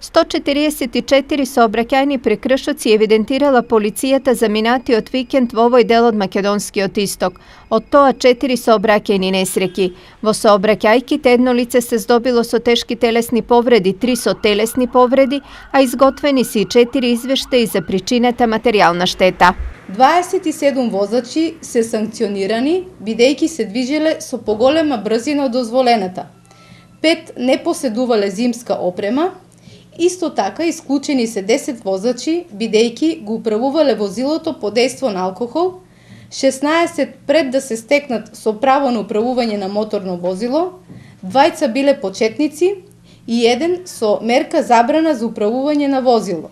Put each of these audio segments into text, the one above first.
144 сообраќајни прекршоци евидентирала полицијата за минатиот викенд во овој дел од Македонскиот исток, од тоа 4 сообраќајни несреќи. Во сообраќајките едно лице се здобило со тешки телесни повреди, 3 со телесни повреди, а изготвени се и 4 извештаи за причинета материјална штета. 27 возачи се санкционирани, бидејќи се движиле со поголема брзина од дозволената. 5 не поседувале зимска опрема. Исто така исклучени се 10 возачи, бидејќи го управувале возилото под дејство на алкохол, 16 пред да се стекнат со право на управување на моторно возило, 2 биле почетници и 1 со мерка забрана за управување на возило.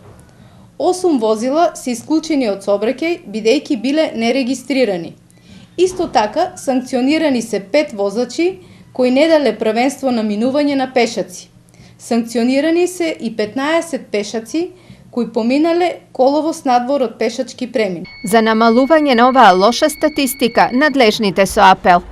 8 возила се исклучени од сообраќај, бидејќи биле нерегистрирани. Исто така санкционирани се 5 возачи кои не дале првенство на минување на пешаци. Санкционирани се и 15 пешаци кои поминале коловост надвор од пешачки премин. За намалување на оваа лоша статистика, надлежните со апел.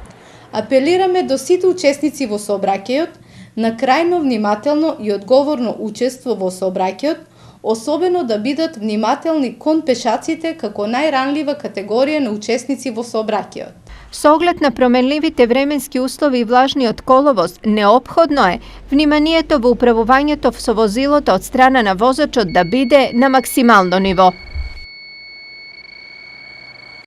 Апелираме до сите учесници во сообраќајот на крајно внимателно и одговорно учество во сообраќајот, особено да бидат внимателни кон пешаците како најранлива категорија на учесници во сообраќајот. Со оглед на променливите временски услови и влажниот коловоз, неопходно е вниманието во управувањето со возилото од страна на возачот да биде на максимално ниво.